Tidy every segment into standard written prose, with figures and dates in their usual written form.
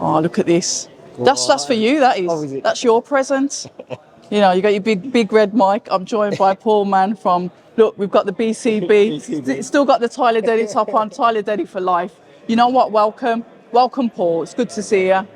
Oh, look at this. That's for you, that is. Oh, is it? That's your present. You know, you got your big red mic. I'm joined by Paul Mann from, look, we've got the BCB. Still got the Tyler Denny top on, Tyler Denny for life. You know what, welcome. Welcome, Paul. It's good to see you.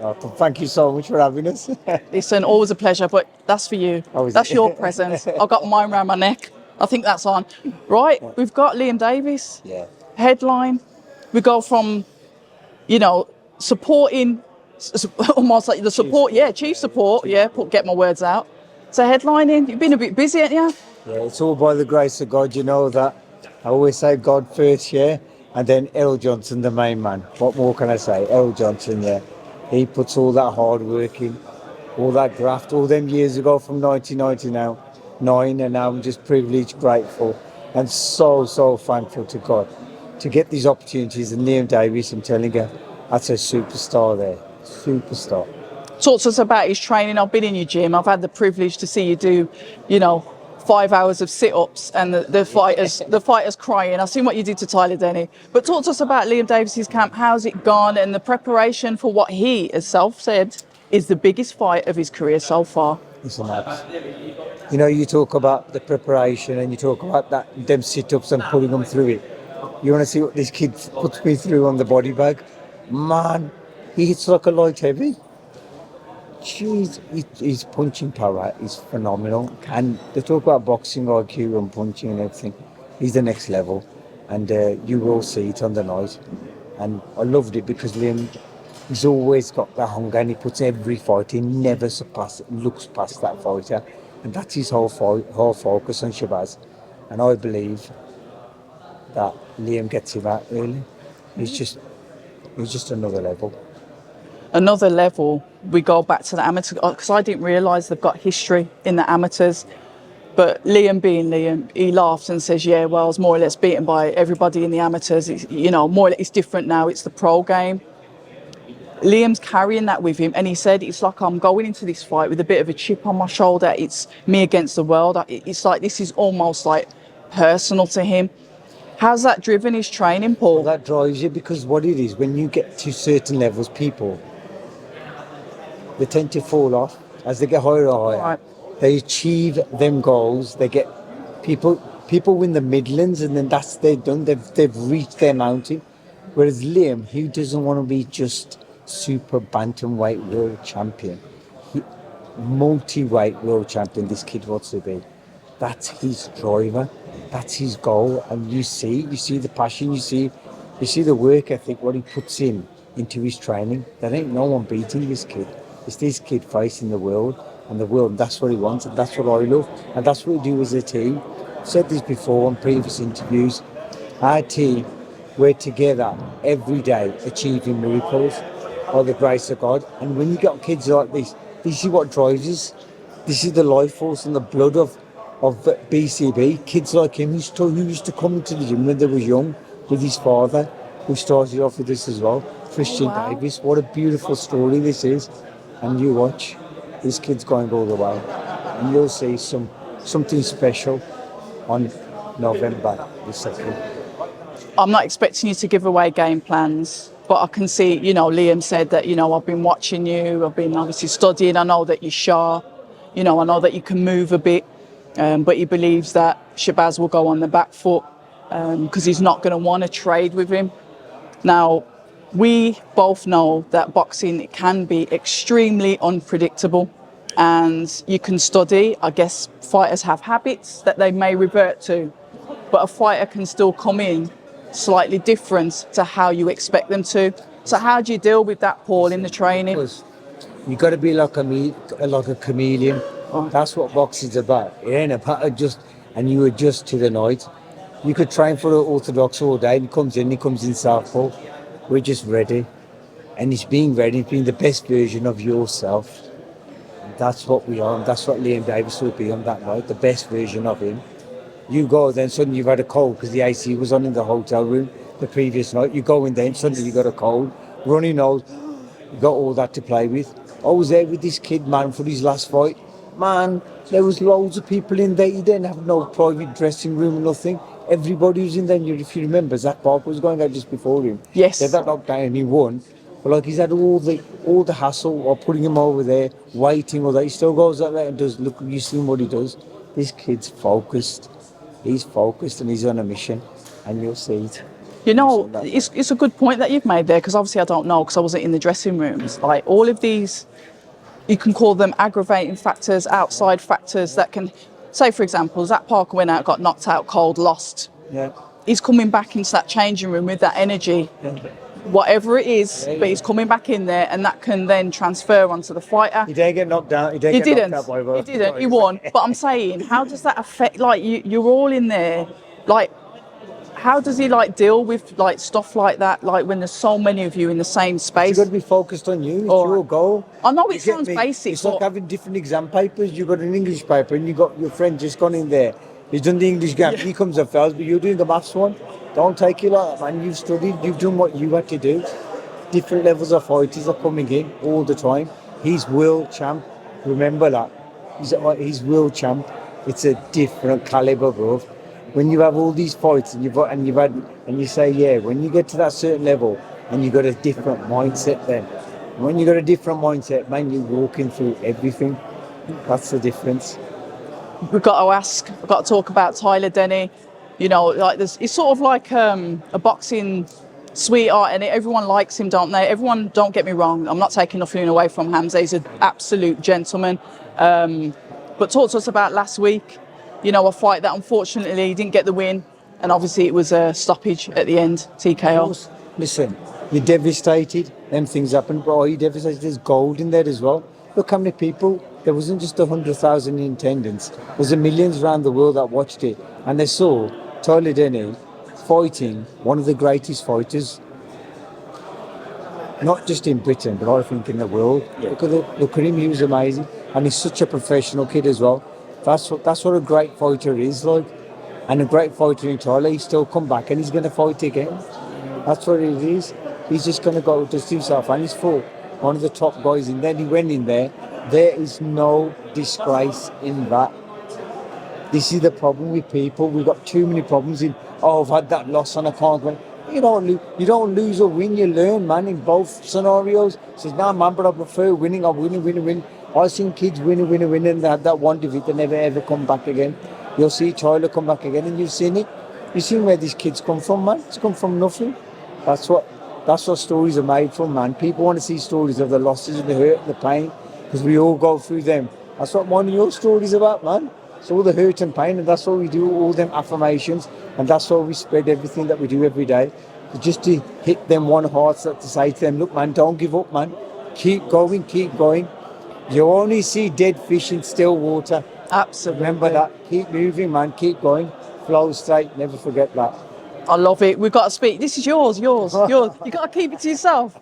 Oh, thank you so much for having us. Listen, always a pleasure, but that's for you. Oh, That's it? your present. I've got mine around my neck. I think that's on. Right, we've got Liam Davies. Yeah. Headline. We go from, you know, supporting, almost like the support, chief support, get my words out. So headlining, you've been a bit busy, haven't you? Yeah, it's all by the grace of God, you know that. I always say God first, yeah, and then Errol Johnson, the main man. What more can I say? Errol Johnson, yeah. He puts all that hard work in, all that graft, all them years ago from 1999, and now I'm just privileged, grateful, and so thankful to God to get these opportunities. And Liam Davies, I'm telling you, that's a superstar there, superstar. Talk to us about his training. I've been in your gym. I've had the privilege to see you do, 5 hours of sit-ups and the fighters crying. I've seen what you did to Tyler Denny. But talk to us about Liam Davies' camp. How's it gone and the preparation for what he has self-said is the biggest fight of his career so far? Listen, you talk about the preparation and you talk about them sit-ups and putting them through it. You want to see what this kid puts me through on the body bag? Man, he hits like a light heavy. Jeez, his punching power is phenomenal. And they talk about boxing IQ and punching and everything. He's the next level. And you will see it on the night. And I loved it because Liam, he's always got that hunger and he puts every fight. He never looks past that fighter. And that's his whole focus on Shabaz. And I believe that Liam gets him out early. He's just another level. Another level, we go back to the amateurs, because I didn't realise they've got history in the amateurs. But Liam being Liam, he laughs and says, yeah, well, I was more or less beaten by everybody in the amateurs. It's, more or less, it's different now. It's the pro game. Liam's carrying that with him. And he said, it's like I'm going into this fight with a bit of a chip on my shoulder. It's me against the world. It's like this is almost like personal to him. How's that driven his training, Paul? Well, that drives you because what it is, when you get to certain levels, people, they tend to fall off as they get higher and higher. Right. They achieve them goals. They get people win the Midlands, and then that's they're done. They've reached their mountain. Whereas Liam, he doesn't want to be just super bantamweight world champion, multi-weight world champion. This kid wants to be. That's his driver. That's his goal. And you see the passion. You see the work ethic. What he puts into his training. There ain't no one beating this kid. It's this kid facing the world, and that's what he wants, and that's what I love, and that's what we do as a team. I've said this before in previous interviews. Our team, we're together every day achieving miracles by the grace of God. And when you got kids like this is what drives us. This is the life force and the blood of BCB. Kids like him who used to come into the gym when they was young with his father, who started off with this as well, Christian Davies. What a beautiful story this is. And you watch, this kid's going all the way, and you'll see something special on November the 2nd. I'm not expecting you to give away game plans, but I can see, Liam said that, I've been watching you, I've been obviously studying, I know that you're sharp, I know that you can move a bit, but he believes that Shabaz will go on the back foot because he's not going to want to trade with him. Now, we both know that boxing can be extremely unpredictable, and you can study. I guess fighters have habits that they may revert to, but a fighter can still come in slightly different to how you expect them to. So how do you deal with that, Paul, in the training? You got to be like a chameleon. Oh. That's what boxing's about. It ain't about and you adjust to the night. You could train for the orthodox all day, and he comes in southpaw. We're just ready, and it's being ready, being the best version of yourself. And that's what we are, and that's what Liam Davies will be on that night, the best version of him. You go then, suddenly you've had a cold because the AC was on in the hotel room the previous night. You go in there, and suddenly you got a cold, runny nose, you got all that to play with. I was there with this kid, man, for his last fight. Man, there was loads of people in there. He didn't have no private dressing room or nothing. Everybody was in there. If you remember, Zach Parker was going out just before him. Yes. They had that lockdown and he won. But like he's had all the hassle of putting him over there, waiting, all that. He still goes out there and does. Look, you see what he does. This kid's focused. He's focused and he's on a mission, and you'll see it. You know, it's a good point that you've made there, because obviously I don't know, because I wasn't in the dressing rooms. Like all of these, you can call them aggravating factors, outside factors that can, say for example, Zach Parker went out, got knocked out cold, lost. Yeah. He's coming back into that changing room with that energy, whatever it is, but he's coming back in there, and that can then transfer onto the fighter. He didn't get knocked down. He didn't. Knocked out by He didn't. He won. But I'm saying, how does that affect? Like you're all in there, like. How does he like deal with like stuff like that? Like when there's so many of you in the same space. You've got to be focused on you. It's your goal. I know it sounds basic. It's like having different exam papers. You've got an English paper and you got your friend just gone in there. He's done the English exam. He comes and fails, but you're doing the maths one. Don't take it like that, man. You've studied. You've done what you had to do. Different levels of fighters are coming in all the time. He's world champ. Remember that. He's world champ. It's a different caliber, bro. When you have all these fights and you say, yeah, when you get to that certain level and you got a different mindset then. When you got a different mindset, man, you're walking through everything. That's the difference. We've got to talk about Tyler Denny. You know, like it's sort of like a boxing sweetheart, and everyone likes him, don't they? Everyone, don't get me wrong, I'm not taking nothing away from Hamza. He's an absolute gentleman. But talk to us about last week. You know, a fight that unfortunately didn't get the win, and obviously it was a stoppage at the end, TKO. Listen, you're devastated, them things happen, but are you devastated? There's gold in there as well. Look how many people, there wasn't just 100,000 in attendance, there's millions around the world that watched it, and they saw Tyler Denny fighting one of the greatest fighters, not just in Britain, but I think in the world. Yeah. Look at him, he was amazing, and he's such a professional kid as well. That's what a great fighter is like. And a great fighter in Tyler, he's still come back and he's going to fight again. That's what it is. He's just going to go dust himself, and he's fought one of the top guys in there. He went in there. There is no disgrace in that. This is the problem with people. We've got too many problems in, I've had that loss and I can't win. You don't lose or win, you learn, man, in both scenarios. Says, nah, man, but I prefer winning. I'm winning. I've seen kids winning, and they had that one defeat, they never ever come back again. You'll see Tyler come back again, and you've seen it. You've seen where these kids come from, man. It's come from nothing. That's what stories are made from, man. People want to see stories of the losses and the hurt and the pain, because we all go through them. That's what one of your stories about, man. It's all the hurt and pain, and that's what we do, all them affirmations, and that's why we spread everything that we do every day. Just to hit them one heart, to say to them, look, man, don't give up, man. Keep going. You only see dead fish in still water. Absolutely. Remember that. Keep moving, man. Keep going. Flow straight. Never forget that. I love it. We've got to speak. This is yours. You've got to keep it to yourself.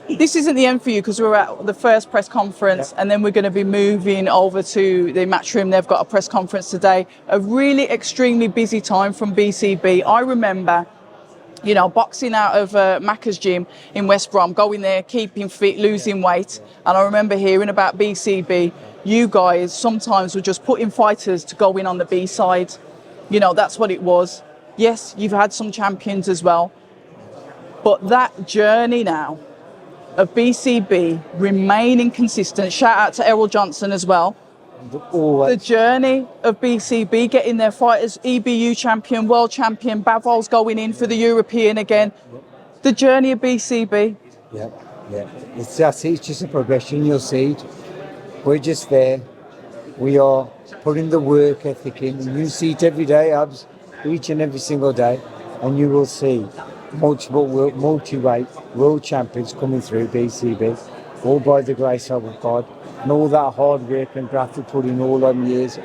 This isn't the end for you, because we're at the first press conference, and then we're going to be moving over to the Matchroom. They've got a press conference today. A really extremely busy time from BCB. I remember, you know, boxing out of Macca's gym in West Brom, going there, keeping fit, losing weight. And I remember hearing about BCB. You guys sometimes were just putting fighters to go in on the B side. You know, that's what it was. Yes, you've had some champions as well. But that journey now of BCB remaining consistent, shout out to Errol Johnson as well. The journey of BCB getting their fighters, EBU champion, world champion, Bavol's going in for the European again. The journey of BCB. Yeah. It's just a progression, you'll see it. We're just there. We are putting the work ethic in. And you see it every day, Abs, each and every single day. And you will see multi-weight world champions coming through BCB, all by the grace of God. And all that hard work and graft we put in all them years.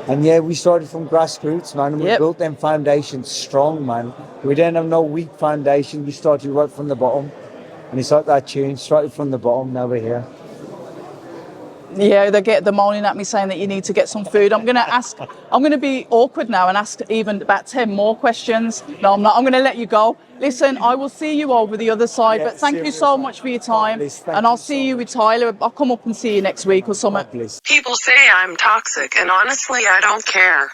And yeah, we started from grassroots, man, and we built them foundations strong, man. We didn't have no weak foundation. We started right from the bottom. And it's like that tune, started from the bottom, now we're here. Yeah, they're moaning at me saying that you need to get some food. I'm going to be awkward now and ask even about 10 more questions. No, I'm not. I'm going to let you go. Listen, I will see you over the other side, but thank you so much for your time. And I'll see you with Tyler. I'll come up and see you next week or something. People say I'm toxic, and honestly, I don't care.